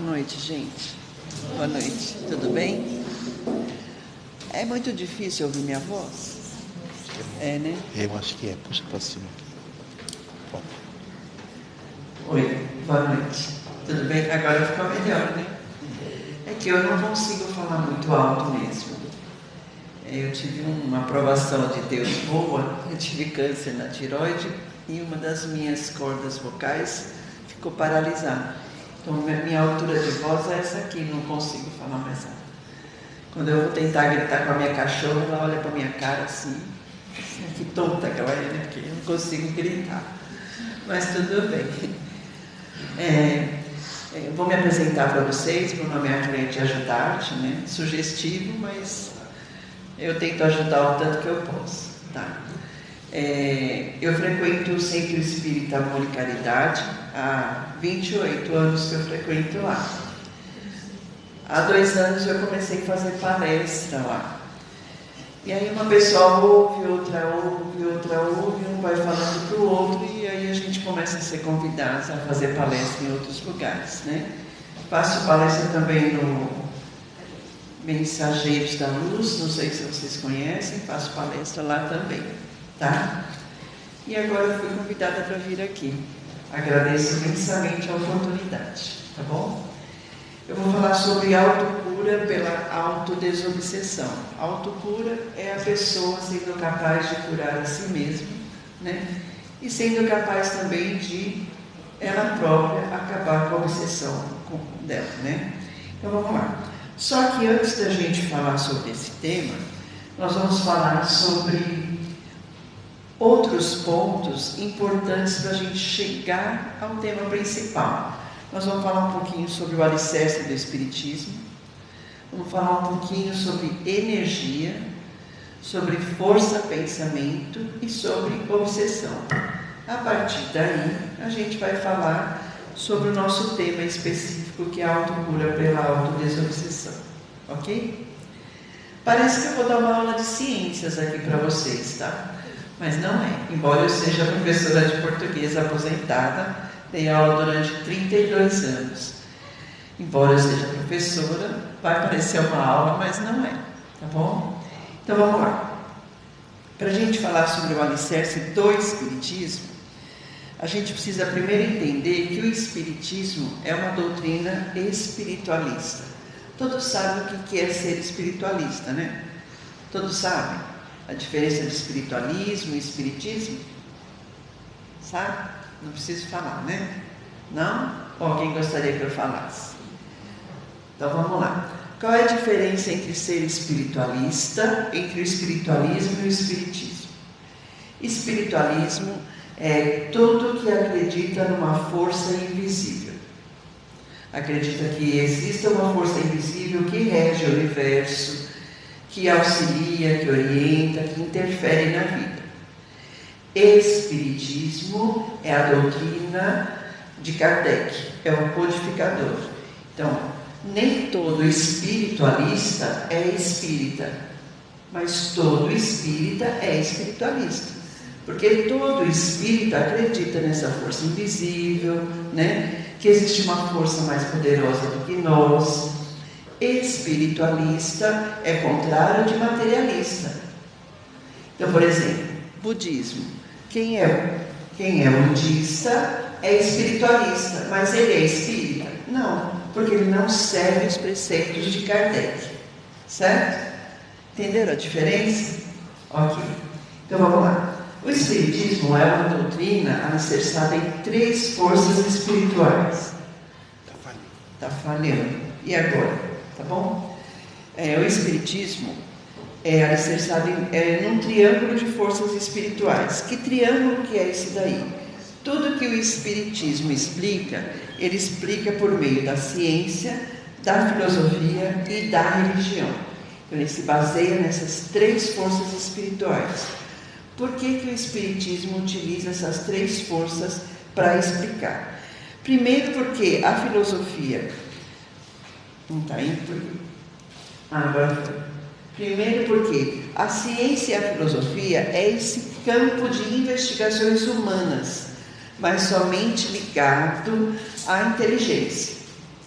noite, gente. Boa noite, tudo bem? É muito difícil ouvir minha voz? É, né? Eu acho que é. Puxa para cima. Pronto. Oi, boa noite. Tudo bem? Agora ficou melhor, né? É que eu não consigo falar muito alto mesmo. Eu tive uma aprovação de Deus boa, eu tive câncer na tireoide e uma das minhas cordas vocais ficou paralisada. Então, minha altura de voz é essa aqui, não consigo falar mais alto. Quando eu vou tentar gritar com a minha cachorra, ela olha para minha cara assim, que tonta que ela é, né? Porque eu não consigo gritar. Mas tudo bem. Eu vou me apresentar para vocês, meu nome é Arlete Ajudarte, né? Sugestivo, mas eu tento ajudar o tanto que eu posso, tá? Eu frequento o Centro Espírita Amor e Caridade há 28 anos que eu frequento lá. Há 2 anos eu comecei a fazer palestra lá. E aí uma pessoa ouve, outra ouve, um vai falando para o outro e aí a gente começa a ser convidados a fazer palestra em outros lugares, né? Faço palestra também no Mensageiros da Luz, não sei se vocês conhecem, faço palestra lá também, tá? E agora eu fui convidada para vir aqui. Agradeço imensamente a oportunidade, tá bom? Eu vou falar sobre autocura pela autodesobsessão. Autocura é a pessoa sendo capaz de curar a si mesma, né? E sendo capaz também de ela própria acabar com a obsessão dela, né? Então vamos lá. Só que antes da gente falar sobre esse tema, nós vamos falar sobre outros pontos importantes para a gente chegar ao tema principal. Nós vamos falar um pouquinho sobre o alicerce do Espiritismo, vamos falar um pouquinho sobre energia, sobre força-pensamento e sobre obsessão. A partir daí, a gente vai falar sobre o nosso tema específico, que é a autocura pela autodesobsessão, ok? Parece que eu vou dar uma aula de ciências aqui para vocês, tá? Mas não é. Embora eu seja professora de português aposentada, dei aula durante 32 anos. Embora eu seja professora, vai parecer uma aula, mas não é, tá bom? Então vamos lá. Para a gente falar sobre o alicerce do Espiritismo, a gente precisa primeiro entender que o Espiritismo é uma doutrina espiritualista. Todos sabem o que é ser espiritualista, né? Todos sabem a diferença de espiritualismo e espiritismo? Sabe? Não preciso falar, né? Não? Ou alguém gostaria que eu falasse? Então vamos lá. Qual é a diferença entre ser espiritualista, entre o espiritualismo e o espiritismo? Espiritualismo é tudo que acredita numa força invisível. Acredita que exista uma força invisível que rege o universo, que auxilia, que orienta, que interfere na vida. Espiritismo é a doutrina de Kardec, é o codificador. Então, nem todo espiritualista é espírita, mas todo espírita é espiritualista. Porque todo espírita acredita nessa força invisível, né? Que existe uma força mais poderosa do que nós. Espiritualista é contrário de materialista. Então, por exemplo, budismo. Quem é budista é espiritualista, mas ele é espírita? Não, porque ele não segue os preceitos de Kardec. Certo? Entenderam a diferença? Ok. Então vamos lá. O Espiritismo é uma doutrina alicerçada em 3 forças espirituais. Está falhando. E agora? Tá bom? O Espiritismo é alicerçado num triângulo de forças espirituais. Que triângulo que é esse daí? Tudo que o Espiritismo explica, ele explica por meio da ciência, da filosofia e da religião. Então, ele se baseia nessas 3 forças espirituais. Por que o Espiritismo utiliza essas 3 forças para explicar? Primeiro porque a filosofia... Não está indo por quê? Agora foi. Primeiro porque a ciência e a filosofia é esse campo de investigações humanas, mas somente ligado à inteligência,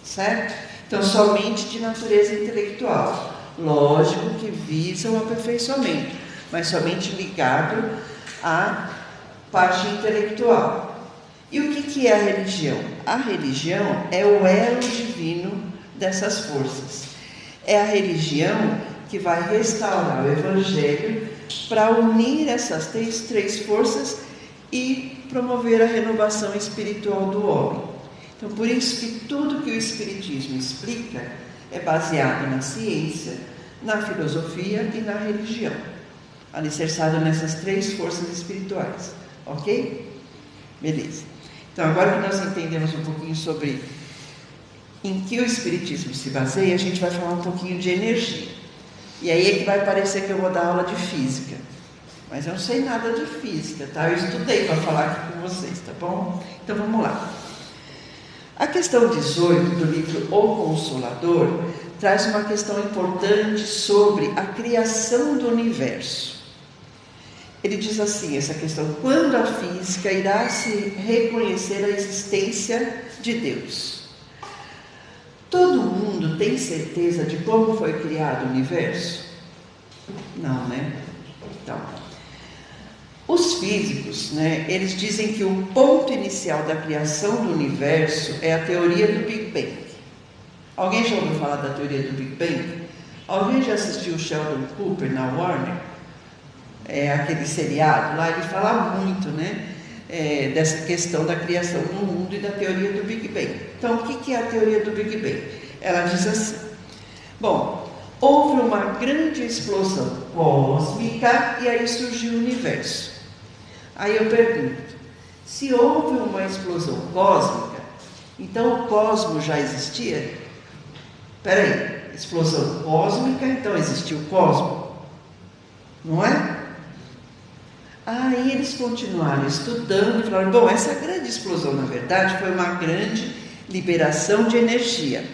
certo? Então, somente de natureza intelectual. Lógico que visa o aperfeiçoamento, mas somente ligado à parte intelectual. E o que é a religião? A religião é o elo divino dessas forças. É a religião que vai restaurar o Evangelho para unir essas três forças e promover a renovação espiritual do homem. Então, por isso que tudo que o Espiritismo explica é baseado na ciência, na filosofia e na religião, alicerçado nessas três forças espirituais, ok? Beleza. Então, agora que nós entendemos um pouquinho sobre em que o Espiritismo se baseia, a gente vai falar um pouquinho de energia. E aí é que vai parecer que eu vou dar aula de física. Mas eu não sei nada de física, tá? Eu estudei para falar aqui com vocês, tá bom? Então vamos lá. A questão 18 do livro O Consolador traz uma questão importante sobre a criação do universo. Ele diz assim, essa questão: quando a física irá se reconhecer a existência de Deus? Todo mundo tem certeza de como foi criado o universo? Não, né? Então, os físicos, né, eles dizem que o ponto inicial da criação do universo é a teoria do Big Bang. Alguém já ouviu falar da teoria do Big Bang? Alguém já assistiu o Sheldon Cooper na Warner? Aquele seriado lá, ele fala muito, né, dessa questão da criação do mundo e da teoria do Big Bang. Então, o que é a teoria do Big Bang? Ela diz assim: bom, houve uma grande explosão cósmica e aí surgiu o universo. Aí eu pergunto, se houve uma explosão cósmica, então o cosmos já existia? Espera aí, explosão cósmica, então existiu o cosmos? Não é? Aí eles continuaram estudando e falaram, bom, essa grande explosão, na verdade, foi uma grande liberação de energia.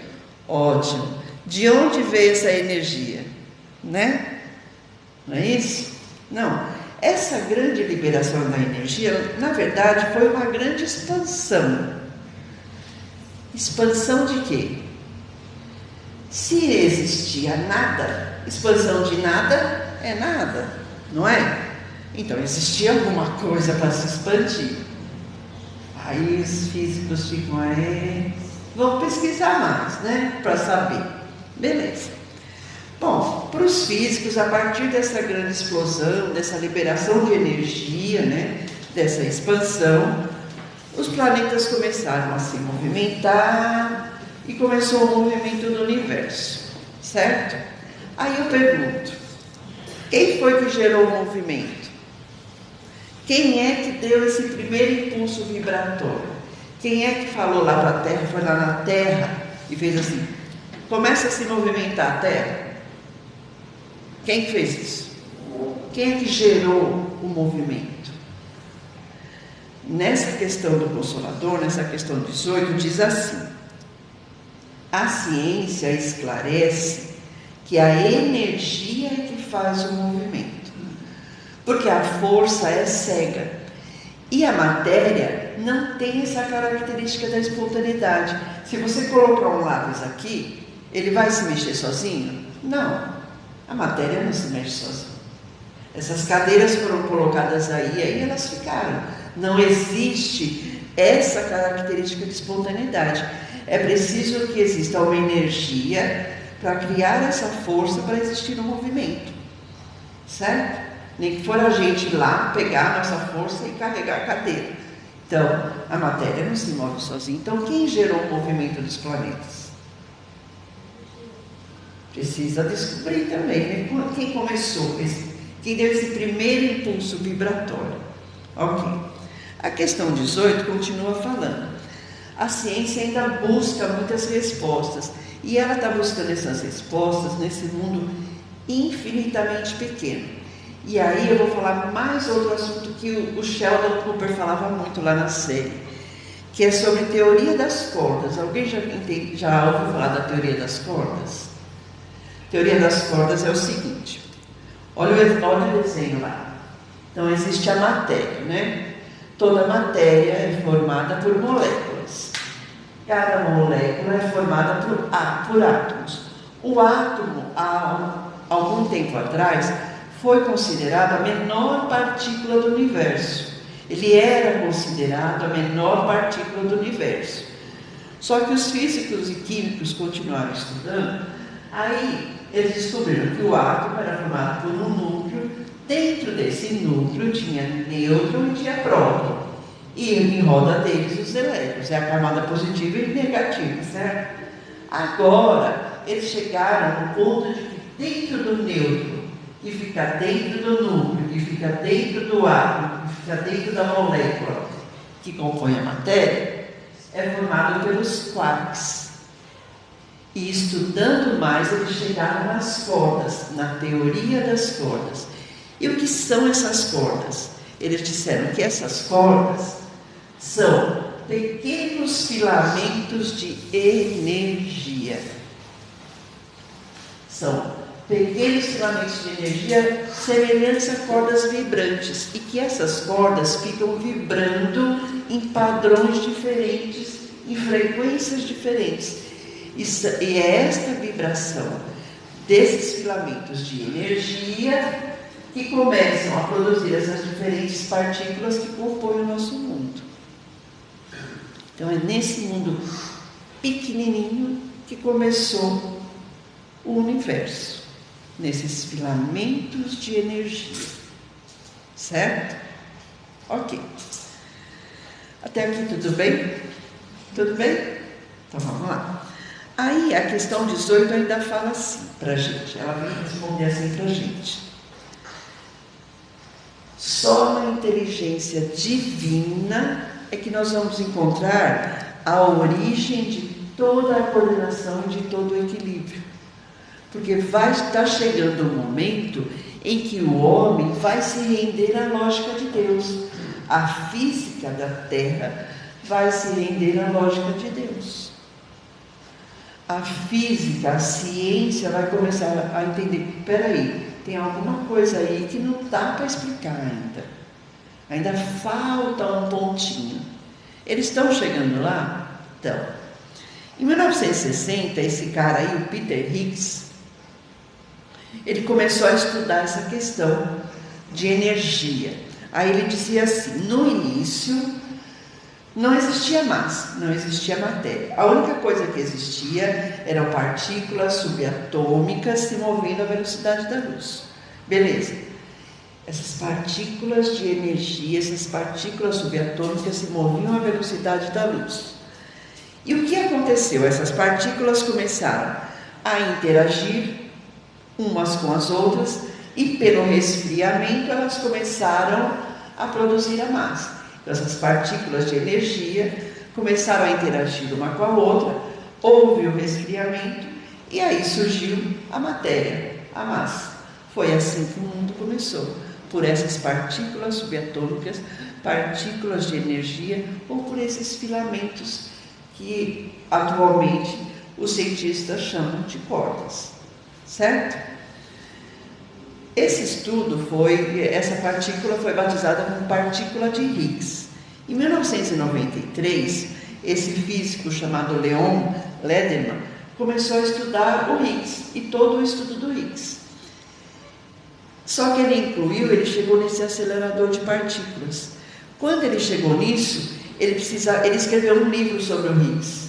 Ótimo. De onde veio essa energia? Né? Não é isso? Não. Essa grande liberação da energia, na verdade, foi uma grande expansão. Expansão de quê? Se existia nada, expansão de nada é nada, não é? Então, existia alguma coisa para se expandir. Aí os físicos ficam aí, vão pesquisar mais, né? Para saber. Beleza. Bom, para os físicos, a partir dessa grande explosão, dessa liberação de energia, né? Dessa expansão, os planetas começaram a se movimentar e começou o movimento do universo, certo? Aí eu pergunto, quem foi que gerou o movimento? Quem é que deu esse primeiro impulso vibratório? Quem é que falou lá para a Terra, foi lá na Terra e fez assim, começa a se movimentar a Terra? Quem fez isso? Quem é que gerou o movimento? Nessa questão do Consolador, nessa questão 18, diz assim: a ciência esclarece que a energia é que faz o movimento, porque a força é cega e a matéria não tem essa característica da espontaneidade. Se você colocar um lápis aqui, ele vai se mexer sozinho? Não, a matéria não se mexe sozinha. Essas cadeiras foram colocadas aí elas ficaram. Não existe essa característica de espontaneidade. É preciso que exista uma energia para criar essa força para existir um movimento, certo? Nem que for a gente lá pegar a nossa força e carregar a cadeira. Então, a matéria não se move sozinha. Então, quem gerou o movimento dos planetas? Precisa descobrir também, né? Quem começou, quem deu esse primeiro impulso vibratório. Ok. A questão 18 continua falando. A ciência ainda busca muitas respostas. E ela está buscando essas respostas nesse mundo infinitamente pequeno. E aí eu vou falar mais outro assunto que o Sheldon Cooper falava muito lá na série, que é sobre teoria das cordas. Alguém já ouviu falar da teoria das cordas? Teoria das cordas é o seguinte, olha o desenho lá. Então existe a matéria, né? Toda matéria é formada por moléculas. Cada molécula é formada por átomos. O átomo, há algum tempo atrás, foi considerado a menor partícula do universo. Ele era considerado a menor partícula do universo. Só que os físicos e químicos continuaram estudando, aí eles descobriram que o átomo era formado por um núcleo. Dentro desse núcleo tinha nêutron e tinha próton. E em roda deles os elétrons, é a camada positiva e negativa, certo? Agora, eles chegaram no ponto de que dentro do nêutron, que fica dentro do núcleo, que fica dentro do átomo, que fica dentro da molécula que compõe a matéria, é formado pelos quarks. E estudando mais, eles chegaram nas cordas, na teoria das cordas. E o que são essas cordas? Eles disseram que essas cordas são pequenos filamentos de energia. São pequenos filamentos de energia semelhantes a cordas vibrantes, e que essas cordas ficam vibrando em padrões diferentes, em frequências diferentes. E é esta vibração desses filamentos de energia que começam a produzir essas diferentes partículas que compõem o nosso mundo. Então é nesse mundo pequenininho que começou o universo, nesses filamentos de energia, certo? Ok. Até aqui tudo bem? Tudo bem? Então vamos lá. Aí a questão 18 ainda fala assim para a gente, ela vem responder assim para a gente. Só na inteligência divina é que nós vamos encontrar a origem de toda a coordenação e de todo o equilíbrio. Porque vai estar chegando um momento em que o homem vai se render à lógica de Deus. A física da Terra vai se render à lógica de Deus. A física, a ciência vai começar a entender, peraí, tem alguma coisa aí que não dá para explicar ainda. Ainda falta um pontinho. Eles estão chegando lá? Então, em 1960, esse cara aí, o Peter Higgs, ele começou a estudar essa questão de energia. Aí ele dizia assim, no início não existia massa, não existia matéria. A única coisa que existia eram partículas subatômicas se movendo à velocidade da luz. Beleza. Essas partículas de energia, essas partículas subatômicas se moviam à velocidade da luz. E o que aconteceu? Essas partículas começaram a interagir umas com as outras e pelo resfriamento elas começaram a produzir a massa. Então, essas partículas de energia começaram a interagir uma com a outra, houve o resfriamento e aí surgiu a matéria, a massa. Foi assim que o mundo começou, por essas partículas subatômicas, partículas de energia ou por esses filamentos que atualmente os cientistas chamam de cordas, certo? Esse estudo essa partícula foi batizada como partícula de Higgs. Em 1993, esse físico chamado Leon Lederman começou a estudar o Higgs e todo o estudo do Higgs. Só que ele chegou nesse acelerador de partículas. Quando ele chegou nisso, ele escreveu um livro sobre o Higgs.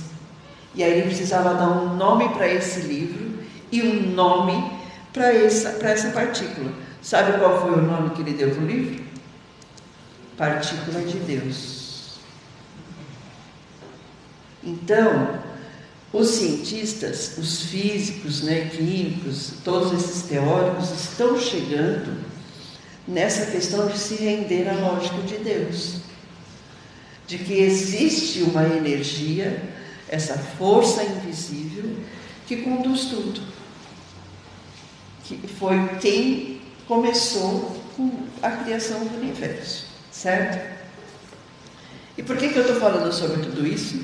E aí ele precisava dar um nome para esse livro e um nome para essa partícula. Sabe qual foi o nome que ele deu para o livro? Partícula de Deus. Então, os cientistas, os físicos, químicos, todos esses teóricos estão chegando nessa questão de se render à lógica de Deus. De que existe uma energia, essa força invisível, que conduz tudo. Que foi quem começou com a criação do universo, certo? E por que eu estou falando sobre tudo isso?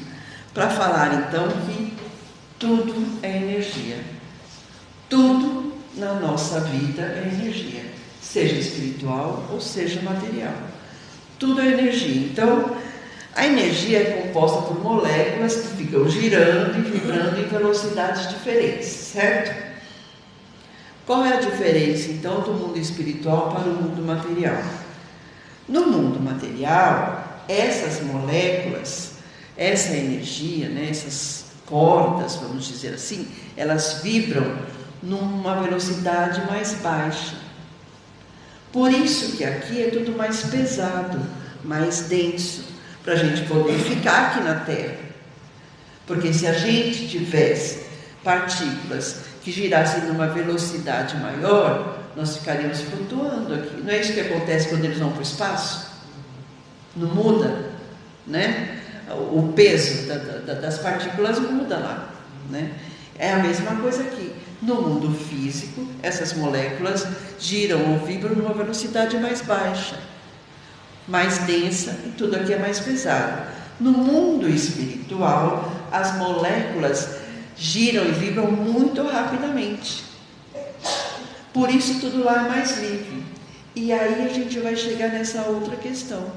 Para falar então que tudo é energia. Tudo na nossa vida é energia, seja espiritual ou seja material. Tudo é energia. Então, A energia é composta por moléculas que ficam girando e vibrando em velocidades diferentes, certo? Qual é a diferença, então, do mundo espiritual para o mundo material? No mundo material, essas moléculas, essa energia, né, essas cordas, vamos dizer assim, elas vibram numa velocidade mais baixa. Por isso que aqui é tudo mais pesado, mais denso, para a gente poder ficar aqui na Terra. Porque se a gente tivesse partículas que girassem numa velocidade maior, nós ficaríamos flutuando aqui. Não é isso que acontece quando eles vão para o espaço? Não muda, né? O peso das partículas muda lá, né? É a mesma coisa aqui. No mundo físico, essas moléculas giram ou vibram numa velocidade mais baixa, mais densa, e tudo aqui é mais pesado. No mundo espiritual, as moléculas giram e vibram muito rapidamente. Por isso tudo lá é mais livre. E aí a gente vai chegar nessa outra questão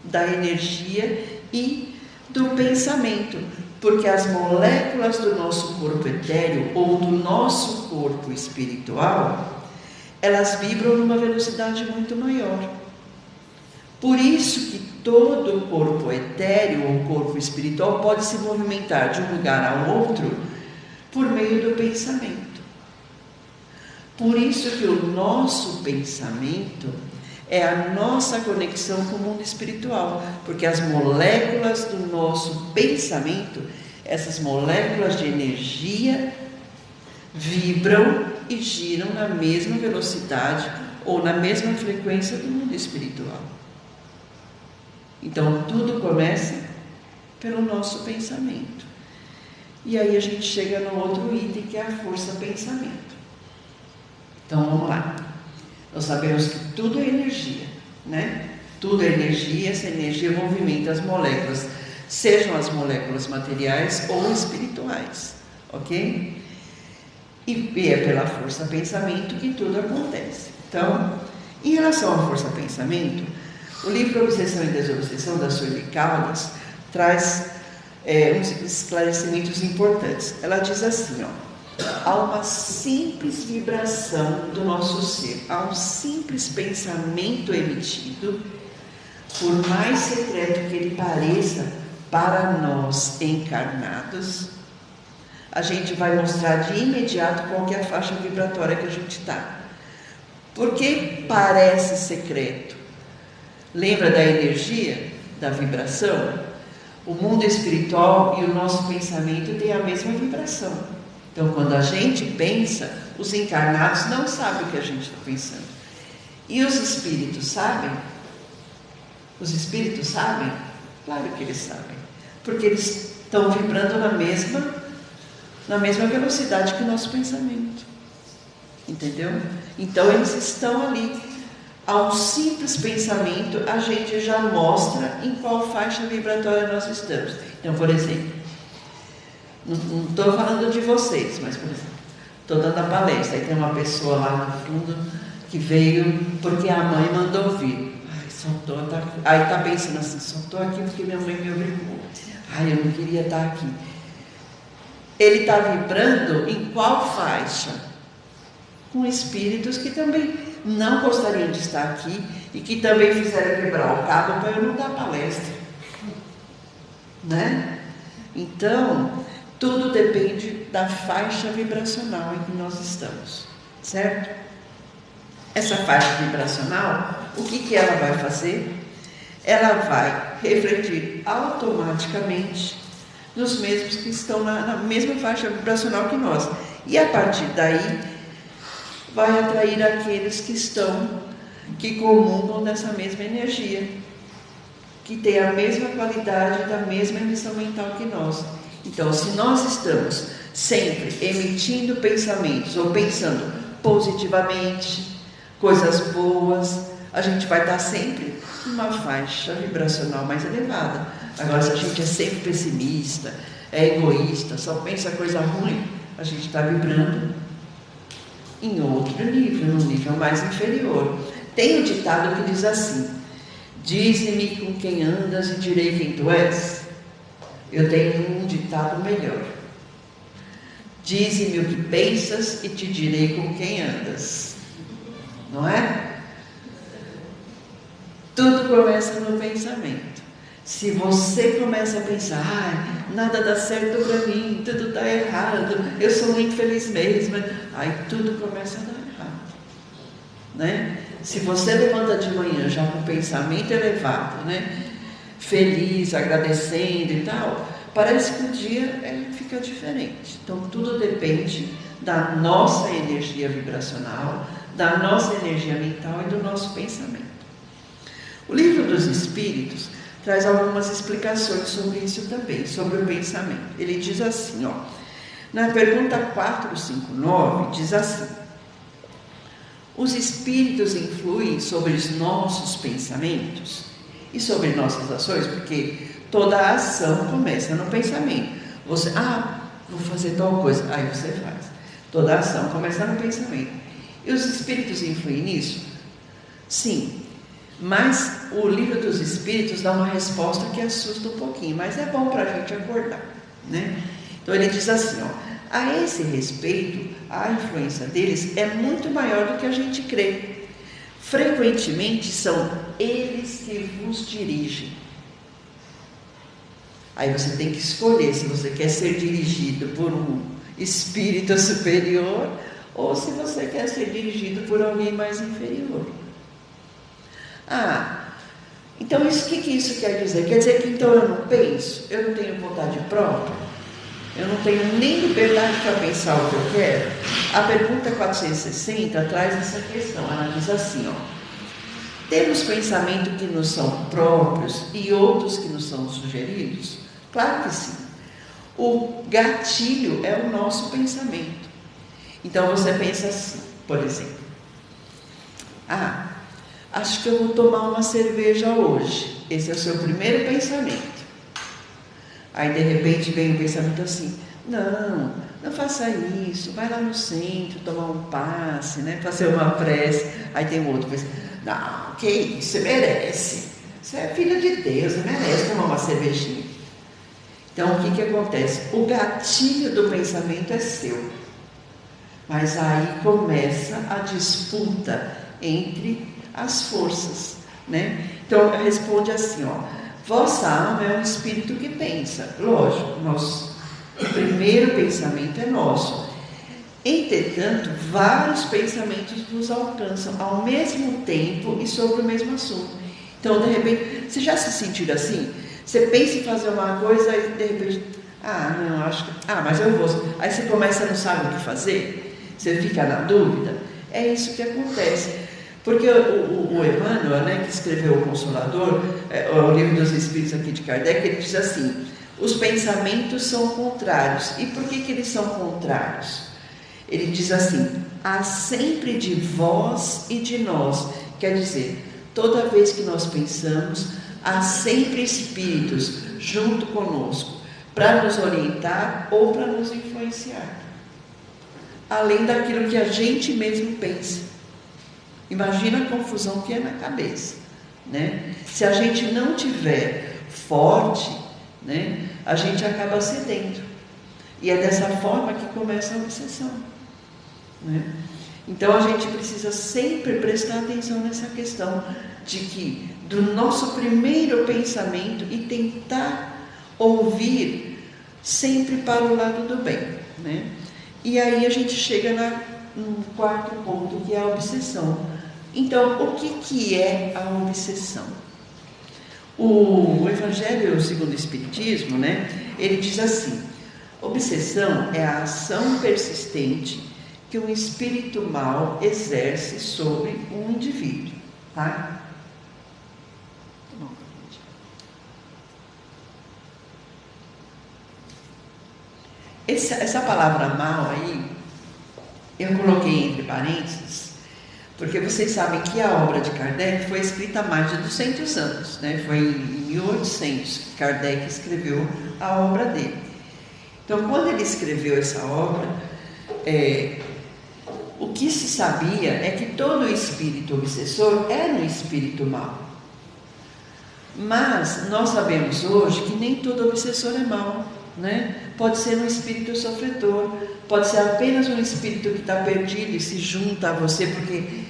da energia e do pensamento, porque as moléculas do nosso corpo etéreo ou do nosso corpo espiritual, elas vibram numa velocidade muito maior. Por isso que todo o corpo etéreo ou corpo espiritual pode se movimentar de um lugar ao outro por meio do pensamento. Por isso que o nosso pensamento é a nossa conexão com o mundo espiritual, porque as moléculas do nosso pensamento, essas moléculas de energia, vibram e giram na mesma velocidade ou na mesma frequência do mundo espiritual. Então, tudo começa pelo nosso pensamento. E aí a gente chega no outro item, que é a força pensamento. Então, vamos lá. Nós sabemos que tudo é energia, né? Tudo é energia, essa energia movimenta as moléculas, sejam as moléculas materiais ou espirituais, ok? E é pela força pensamento que tudo acontece. Então, em relação à força pensamento, o livro Obsessão e Desobsessão, da Sueli Caldas, traz uns esclarecimentos importantes. Ela diz assim, ó: há uma simples vibração do nosso ser, há um simples pensamento emitido, por mais secreto que ele pareça para nós encarnados, a gente vai mostrar de imediato qual que é a faixa vibratória que a gente está. Por que parece secreto? Lembra da energia, da vibração? O mundo espiritual e o nosso pensamento têm a mesma vibração. Então, quando a gente pensa, os encarnados não sabem o que a gente está pensando. E os espíritos sabem? Os espíritos sabem? Claro que eles sabem. Porque eles estão vibrando na mesma velocidade que o nosso pensamento. Entendeu? Então, eles estão ali. A um simples pensamento, a gente já mostra em qual faixa vibratória nós estamos. Então, por exemplo, não estou falando de vocês, mas, por exemplo, estou dando a palestra, aí tem uma pessoa lá no fundo que veio porque a mãe mandou vir. Aí está pensando assim, só estou aqui porque minha mãe me obrigou. Ai, eu não queria estar aqui. Ele está vibrando em qual faixa? Com espíritos que também não gostariam de estar aqui e que também fizeram quebrar o cabo para eu não dar palestra, né? Então, tudo depende da faixa vibracional em que nós estamos, certo? Essa faixa vibracional, o que ela vai fazer? Ela vai refletir automaticamente nos mesmos que estão na mesma faixa vibracional que nós, e a partir daí vai atrair aqueles que comungam dessa mesma energia, que tem a mesma qualidade da mesma emissão mental que nós. Então, se nós estamos sempre emitindo pensamentos ou pensando positivamente, coisas boas, a gente vai estar sempre numa faixa vibracional mais elevada. Agora, se a gente é sempre pessimista, é egoísta, só pensa coisa ruim, a gente está vibrando em outro nível, num nível mais inferior. Tem um ditado que diz assim: Dize-me com quem andas e direi quem tu és. Eu tenho um ditado melhor. Dize-me o que pensas e te direi com quem andas. Não é? Tudo começa no pensamento. Se você começa a pensar, nada dá certo para mim, tudo está errado, eu sou muito infeliz mesmo, aí tudo começa a dar errado, né? Se você levanta de manhã já com o pensamento elevado, né? Feliz, agradecendo e tal, parece que o dia fica diferente. Então tudo depende da nossa energia vibracional, da nossa energia mental e do nosso pensamento. O Livro dos Espíritos traz algumas explicações sobre isso também, sobre o pensamento. Ele diz assim, ó, na pergunta 459, diz assim: os espíritos influem sobre os nossos pensamentos e sobre nossas ações, porque toda a ação começa no pensamento. Você, vou fazer tal coisa, aí você faz. Toda a ação começa no pensamento. E os espíritos influem nisso? Sim. Mas o Livro dos Espíritos dá uma resposta que assusta um pouquinho, mas é bom para a gente acordar, né? Então ele diz assim, ó, a esse respeito, a influência deles é muito maior do que a gente crê. Frequentemente são eles que vos dirigem. Aí você tem que escolher se você quer ser dirigido por um espírito superior ou se você quer ser dirigido por alguém mais inferior. Então o que isso quer dizer? Quer dizer que então eu não penso, eu não tenho vontade própria, eu não tenho nem liberdade para pensar o que eu quero? A pergunta 460 traz essa questão, ela diz assim, ó: temos pensamento que nos são próprios e outros que nos são sugeridos? Claro que sim. O gatilho é o nosso pensamento. Então você pensa assim, por exemplo, acho que eu vou tomar uma cerveja hoje. Esse é o seu primeiro pensamento. Aí de repente vem um pensamento assim: não faça isso, vai lá no centro tomar um passe, né? Fazer uma prece. Aí tem um outro pensamento: não, que isso, você merece. Você é filho de Deus, você merece tomar uma cervejinha. Então o que acontece? O gatilho do pensamento é seu. Mas aí começa a disputa entre as forças, né? Então responde assim, ó: vossa alma é um espírito que pensa. Lógico, o primeiro pensamento é nosso. Entretanto, vários pensamentos vos alcançam ao mesmo tempo e sobre o mesmo assunto. Então, de repente, você já se sentiu assim? Você pensa em fazer uma coisa e de repente, mas eu vou. Aí você começa a não sabe o que fazer, você fica na dúvida. É isso que acontece. Porque o Emmanuel, né, que escreveu o Consolador, o Livro dos Espíritos aqui de Kardec, ele diz assim: os pensamentos são contrários. E por que eles são contrários? Ele diz assim: há sempre de vós e de nós. Quer dizer, toda vez que nós pensamos, há sempre espíritos junto conosco para nos orientar ou para nos influenciar, além daquilo que a gente mesmo pensa. Imagina a confusão que é na cabeça, né? Se a gente não tiver forte, né, a gente acaba cedendo. E é dessa forma que começa a obsessão, né? Então a gente precisa sempre prestar atenção nessa questão de que do nosso primeiro pensamento e tentar ouvir sempre para o lado do bem, né? E aí a gente chega no quarto ponto, que é a obsessão. Então, o que é a obsessão? O Evangelho segundo o Espiritismo, né, ele diz assim: obsessão é a ação persistente que um espírito mau exerce sobre um indivíduo, tá? Essa palavra mal aí, eu coloquei entre parênteses, porque vocês sabem que a obra de Kardec foi escrita há mais de 200 anos, né? Foi em 1800 que Kardec escreveu a obra dele. Então, quando ele escreveu essa obra, o que se sabia é que todo espírito obsessor era um espírito mau. Mas nós sabemos hoje que nem todo obsessor é mau, né? Pode ser um espírito sofredor, pode ser apenas um espírito que está perdido e se junta a você porque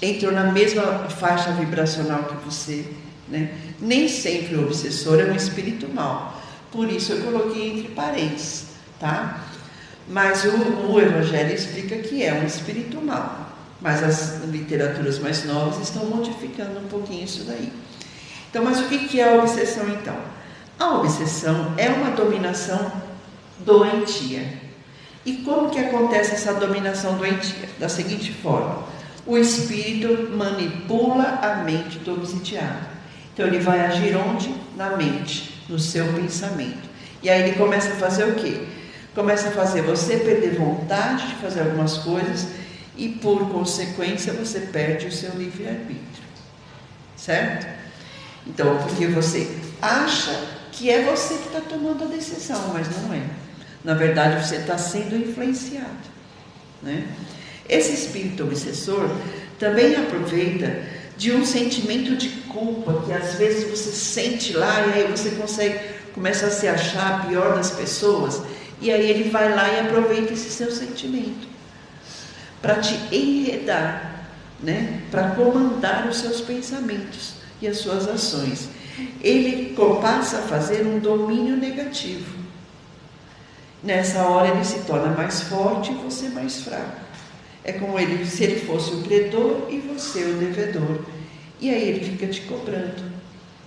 entrou na mesma faixa vibracional que você, né? Nem sempre o obsessor é um espírito mau, por isso eu coloquei entre parênteses, tá? Mas o Evangelho explica que é um espírito mau, mas as literaturas mais novas estão modificando um pouquinho isso daí. Então, mas o que é a obsessão então? A obsessão é uma dominação doentia. E como que acontece essa dominação doentia? Da seguinte forma: o espírito manipula a mente do obsidiado. Então ele vai agir onde? Na mente, no seu pensamento. E aí ele começa a fazer o quê? Começa a fazer você perder vontade de fazer algumas coisas e, por consequência, você perde o seu livre-arbítrio. Certo? Então, porque você acha que é você que está tomando a decisão, mas não é. Na verdade, você está sendo influenciado, né? Esse espírito obsessor também aproveita de um sentimento de culpa que às vezes você sente lá e aí você começa a se achar a pior das pessoas, e aí ele vai lá e aproveita esse seu sentimento para te enredar, né? Para comandar os seus pensamentos e as suas ações. Ele passa a fazer um domínio negativo. Nessa hora ele se torna mais forte e você mais fraco. É como se ele fosse o credor e você o devedor. E aí ele fica te cobrando,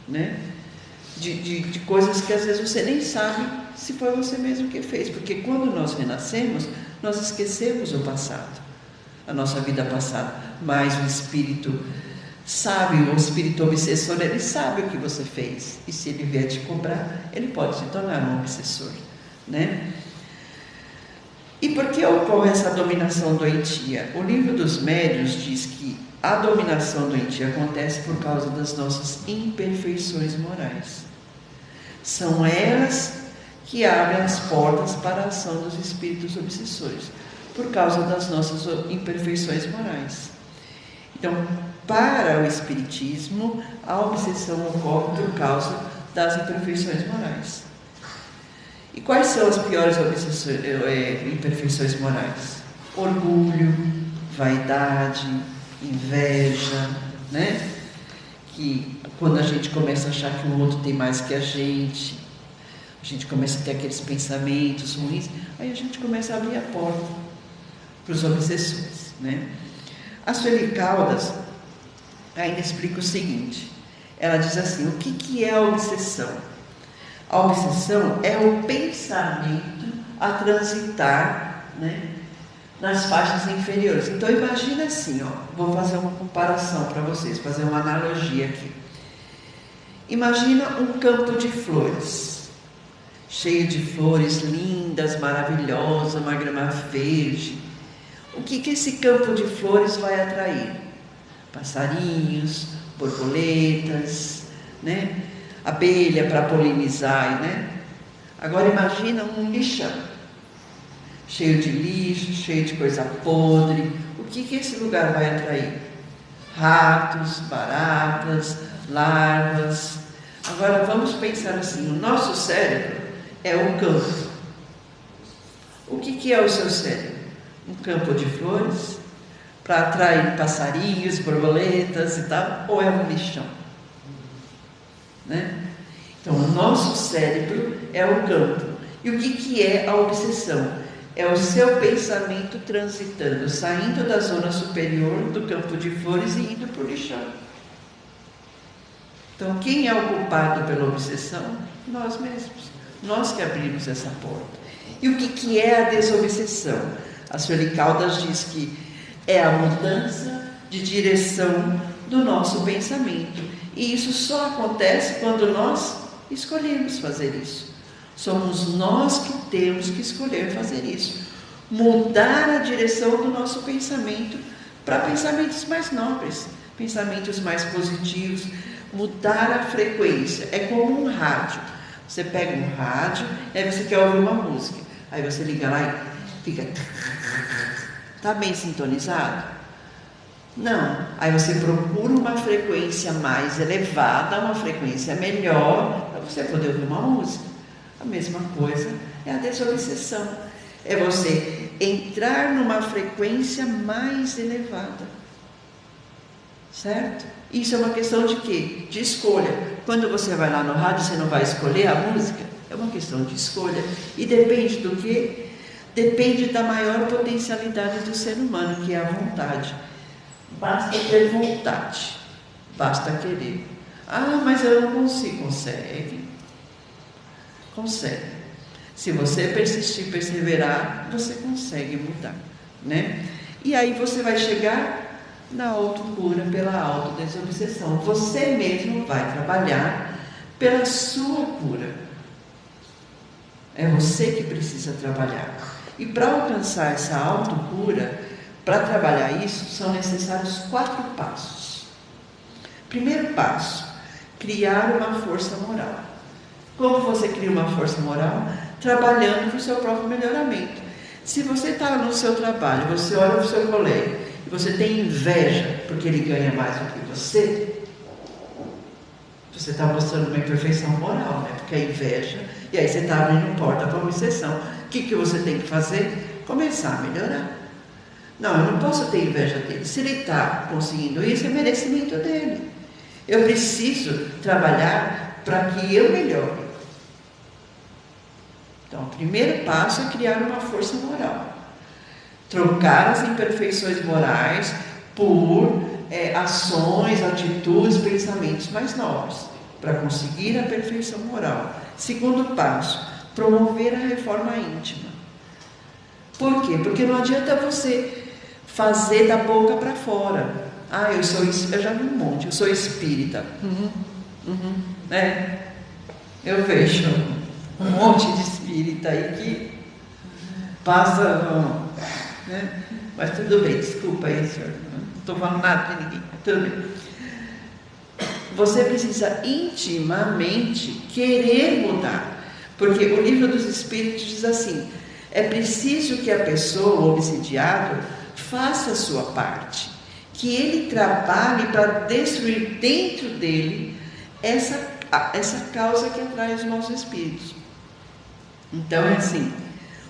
né? De coisas que às vezes você nem sabe se foi você mesmo que fez. Porque quando nós renascemos, nós esquecemos o passado, a nossa vida passada. Mas o espírito sabe, o espírito obsessor, ele sabe o que você fez. E se ele vier te cobrar, ele pode se tornar um obsessor, né? E por que ocorre essa dominação doentia? O livro dos médiuns diz que a dominação doentia acontece por causa das nossas imperfeições morais. São elas que abrem as portas para a ação dos espíritos obsessores, por causa das nossas imperfeições morais. Então, para o espiritismo, a obsessão ocorre por causa das imperfeições morais. E quais são as piores imperfeições morais? Orgulho, vaidade, inveja, né? Que quando a gente começa a achar que o outro tem mais que a gente começa a ter aqueles pensamentos ruins, aí a gente começa a abrir a porta para os obsessores, né? A Sueli Caldas ainda explica o seguinte, ela diz assim: o que é a obsessão? A obsessão é o pensamento a transitar, né, nas faixas inferiores. Então imagina assim, vou fazer uma comparação para vocês, fazer uma analogia aqui. Imagina um campo de flores, cheio de flores lindas, maravilhosas, uma grama verde. O que esse campo de flores vai atrair? Passarinhos, borboletas, né? Abelha para polinizar, né? Agora imagina um lixão, cheio de lixo, cheio de coisa podre. O que esse lugar vai atrair? Ratos, baratas, larvas. Agora vamos pensar assim, o nosso cérebro é um campo. O que é o seu cérebro? Um campo de flores para atrair passarinhos, borboletas e tal, ou é um lixão? Né? Então o nosso cérebro é o campo. E o que é a obsessão? É o seu pensamento transitando, saindo da zona superior do campo de flores e indo para o lixão. Então quem é o culpado pela obsessão? Nós mesmos. Nós que abrimos essa porta. E o que é a desobsessão? A Sueli Caldas diz que é a mudança de direção do nosso pensamento. E isso só acontece quando nós escolhemos fazer isso. Somos nós que temos que escolher fazer isso. Mudar a direção do nosso pensamento para pensamentos mais nobres, pensamentos mais positivos, mudar a frequência. É como um rádio. Você pega um rádio, aí você quer ouvir uma música. Aí você liga lá e fica... Está bem sintonizado? Não. Aí você procura uma frequência mais elevada, uma frequência melhor, para você poder ouvir uma música. A mesma coisa é a desobsessão. É você entrar numa frequência mais elevada. Certo? Isso é uma questão de quê? De escolha. Quando você vai lá no rádio, você não vai escolher a música? É uma questão de escolha. E depende do quê? Depende da maior potencialidade do ser humano, que é a vontade. Basta ter vontade. Basta querer. Ah, mas eu não consigo. Consegue. Consegue. Se você persistir, perseverar, você consegue mudar, né? E aí você vai chegar na autocura pela autodesobsessão. Você mesmo vai trabalhar pela sua cura. É você que precisa trabalhar. E para alcançar essa autocura, para trabalhar isso, são necessários 4 passos. Primeiro passo, criar uma força moral. Como você cria uma força moral? Trabalhando para o seu próprio melhoramento. Se você está no seu trabalho, você olha para o seu colega e você tem inveja porque ele ganha mais do que você está mostrando uma imperfeição moral, né? Porque a inveja, e aí você está abrindo porta para uma obsessão. O que você tem que fazer? Começar a melhorar. Não, eu não posso ter inveja dele. Se ele está conseguindo isso, é merecimento dele. Eu preciso trabalhar para que eu melhore. Então, o primeiro passo é criar uma força moral. Trocar as imperfeições morais por ações, atitudes, pensamentos mais nobres, para conseguir a perfeição moral. Segundo passo, promover a reforma íntima. Por quê? Porque não adianta você fazer da boca para fora. Ah, eu já vi um monte, eu sou espírita. Eu vejo um monte de espírita aí que passa, né? Mas tudo bem, desculpa aí, senhor. Não estou falando nada de ninguém. Tudo bem. Você precisa intimamente querer mudar. Porque o livro dos Espíritos diz assim: é preciso que a pessoa, o obsidiado, faça a sua parte. Que ele trabalhe para destruir dentro dele essa causa que atrai os maus espíritos. Então é assim: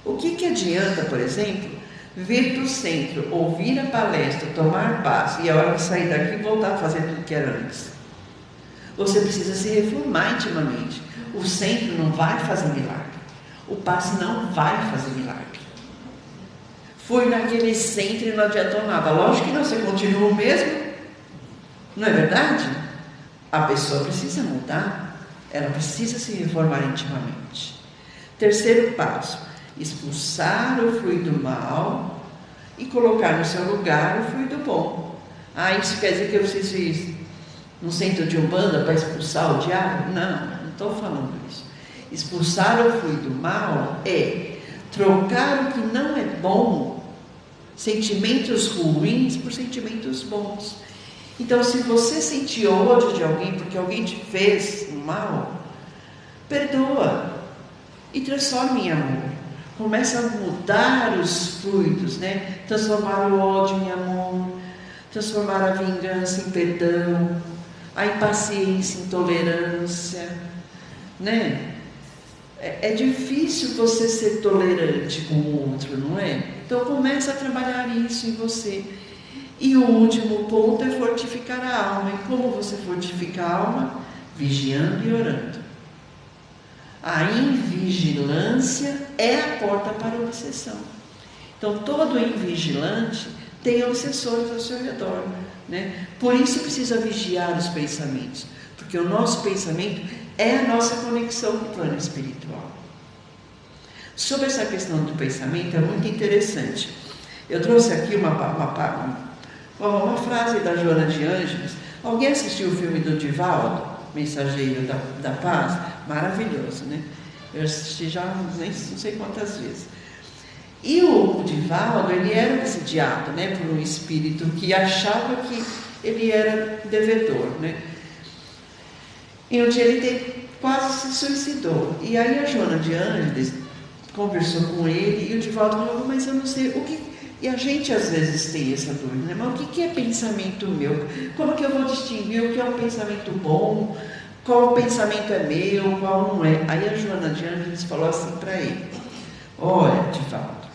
o que adianta, por exemplo, vir para o centro, ouvir a palestra, tomar passe e a hora de sair daqui voltar a fazer tudo que era antes? Você precisa se reformar intimamente. O centro não vai fazer milagre. O passe não vai fazer milagre. Fui naquele centro e não adiantou nada. Lógico que não, você continua o mesmo. Não é verdade? A pessoa precisa mudar. Ela precisa se reformar intimamente. Terceiro passo: expulsar o fluido mal e colocar no seu lugar o fluido bom. Ah, isso quer dizer que eu preciso ir no centro de Umbanda para expulsar o diabo? Não estou falando isso. Expulsar o fluido mal é trocar o que não é bom, sentimentos ruins, por sentimentos bons. Então, se você sentir ódio de alguém porque alguém te fez mal, perdoa e transforma em amor. Começa a mudar os fluidos, né? Transformar o ódio em amor, transformar a vingança em perdão, a impaciência em tolerância, né? É difícil você ser tolerante com o outro, não é? Então começa a trabalhar isso em você. E o último ponto é fortificar a alma. E como você fortifica a alma? Vigiando e orando. A invigilância é a porta para a obsessão. Então todo invigilante tem obsessores ao seu redor, né? Por isso precisa vigiar os pensamentos, porque o nosso pensamento é a nossa conexão com o plano espiritual. Sobre essa questão do pensamento é muito interessante. Eu trouxe aqui uma frase da Joana de Ângeles. Alguém assistiu o filme do Divaldo, Mensageiro da Paz? Maravilhoso, né? Eu assisti já não sei quantas vezes. E o Divaldo, ele era obsidiado, né, por um espírito que achava que ele era devedor, né? E um dia ele quase se suicidou. E aí a Joana de Ângeles conversou com ele e o Divaldo falou: mas eu não sei, E a gente às vezes tem essa dúvida, né? Mas o que é pensamento meu? Como que eu vou distinguir o que é um pensamento bom? Qual pensamento é meu, qual não é? Aí a Joana de Ângeles falou assim para ele: olha, Divaldo,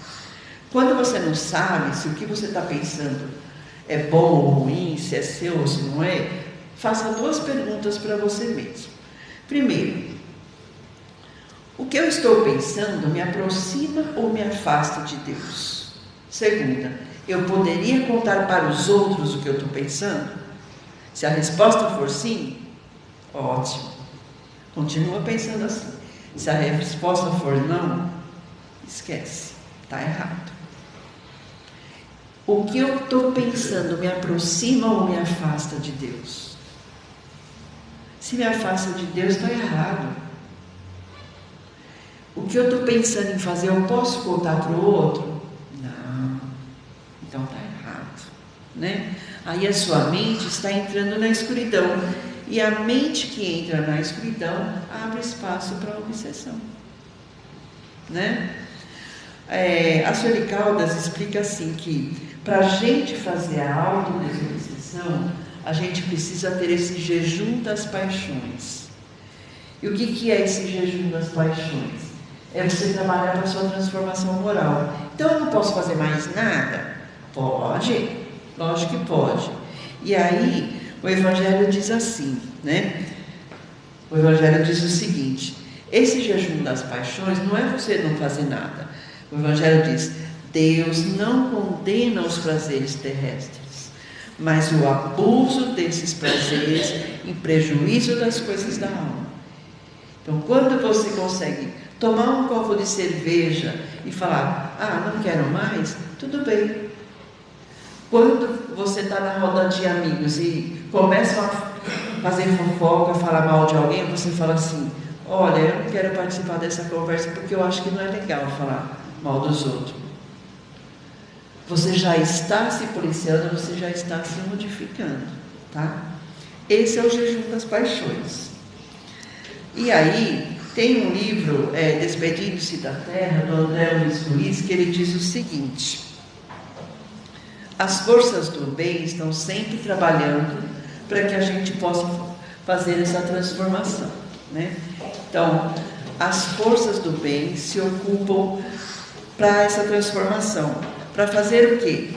quando você não sabe se o que você está pensando é bom ou ruim, se é seu ou se não é, faça 2 perguntas para você mesmo. Primeiro, o que eu estou pensando me aproxima ou me afasta de Deus? Segunda, eu poderia contar para os outros o que eu estou pensando? Se a resposta for sim, ótimo, continua pensando assim. Se a resposta for não, esquece, está errado. O que eu estou pensando me aproxima ou me afasta de Deus? Se me afasta de Deus, está errado. O que eu estou pensando em fazer, eu posso contar para o outro? Não, então está errado, né? Aí a sua mente está entrando na escuridão. E a mente que entra na escuridão abre espaço para a obsessão, né? A Sueli Caldas explica assim que para a gente fazer a autodesobsessão, a gente precisa ter esse jejum das paixões. E o que é esse jejum das paixões? É você trabalhar para a sua transformação moral. Então eu não posso fazer mais nada? Pode, lógico que pode. E aí o Evangelho diz assim, né? O Evangelho diz o seguinte: esse jejum das paixões não é você não fazer nada. O Evangelho diz: Deus não condena os prazeres terrestres, mas o abuso desses prazeres em prejuízo das coisas da alma. Então, quando você consegue tomar um copo de cerveja e falar: ah, não quero mais, tudo bem. Quando você está na roda de amigos e começam a fazer fofoca, falar mal de alguém, você fala assim: olha, eu não quero participar dessa conversa porque eu acho que não é legal falar mal dos outros. Você já está se policiando, você já está se modificando, tá? Esse é o jejum das paixões. E aí, tem um livro, Despedindo-se da Terra, do André Luiz, que ele diz o seguinte: as forças do bem estão sempre trabalhando para que a gente possa fazer essa transformação, né? Então, as forças do bem se ocupam para essa transformação. Para fazer o quê?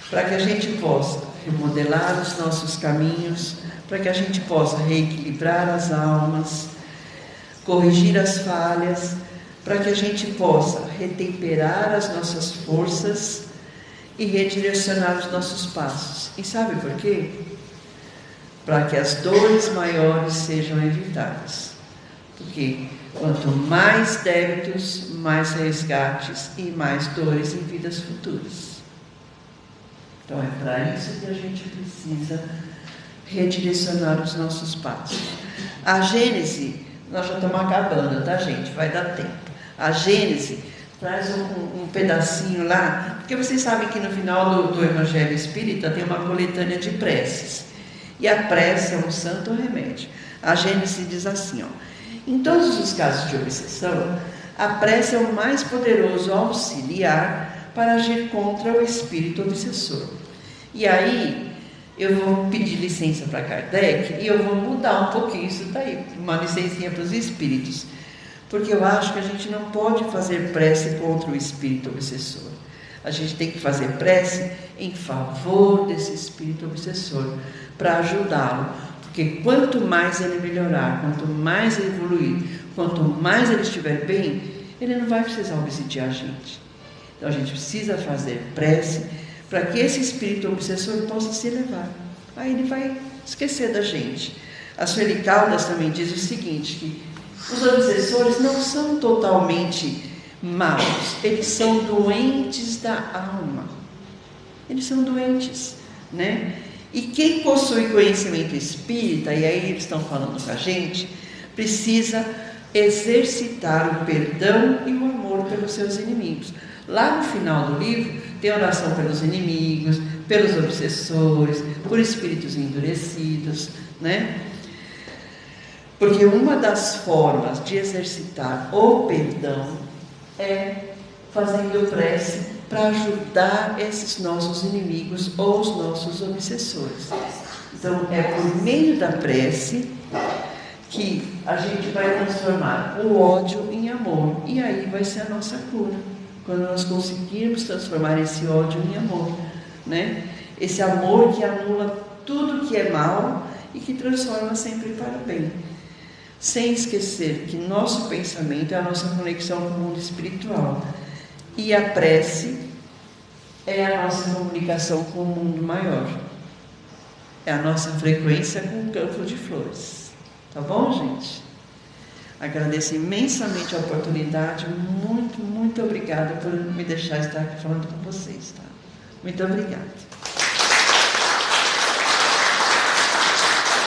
Para que a gente possa remodelar os nossos caminhos, para que a gente possa reequilibrar as almas, corrigir as falhas, para que a gente possa retemperar as nossas forças e redirecionar os nossos passos. E sabe por quê? Para que as dores maiores sejam evitadas. Porque quanto mais débitos, mais resgates e mais dores em vidas futuras. Então é para isso que a gente precisa redirecionar os nossos passos. A Gênese, nós já estamos acabando, tá, gente? Vai dar tempo. A Gênese traz um pedacinho lá, porque vocês sabem que no final do Evangelho Espírita tem uma coletânea de preces. E a prece é um santo remédio. A Gênese diz assim, ó: em todos os casos de obsessão, a prece é o mais poderoso auxiliar para agir contra o espírito obsessor. E aí, eu vou pedir licença para Kardec e eu vou mudar um pouquinho isso daí, uma licencinha para os espíritos. Porque eu acho que a gente não pode fazer prece contra o espírito obsessor. A gente tem que fazer prece em favor desse espírito obsessor, para ajudá-lo. Porque quanto mais ele melhorar, quanto mais ele evoluir, quanto mais ele estiver bem, ele não vai precisar obsidiar a gente. Então a gente precisa fazer prece para que esse espírito obsessor possa se elevar. Aí ele vai esquecer da gente. A Sueli Caldas também diz o seguinte, que os obsessores não são totalmente maus, eles são doentes da alma. Eles são doentes, né? E quem possui conhecimento espírita, e aí eles estão falando com a gente, precisa exercitar o perdão e o amor pelos seus inimigos. Lá no final do livro tem oração pelos inimigos, pelos obsessores, por espíritos endurecidos, né? Porque uma das formas de exercitar o perdão é fazendo prece para ajudar esses nossos inimigos ou os nossos obsessores. Então, é por meio da prece que a gente vai transformar o ódio em amor. E aí vai ser a nossa cura. Quando nós conseguirmos transformar esse ódio em amor, né? Esse amor que anula tudo que é mal e que transforma sempre para o bem. Sem esquecer que nosso pensamento é a nossa conexão com o mundo espiritual. E a prece é a nossa comunicação com o mundo maior. É a nossa frequência com o campo de flores. Tá bom, gente? Agradeço imensamente a oportunidade. Muito, muito obrigada por me deixar estar aqui falando com vocês. Tá? Muito obrigada.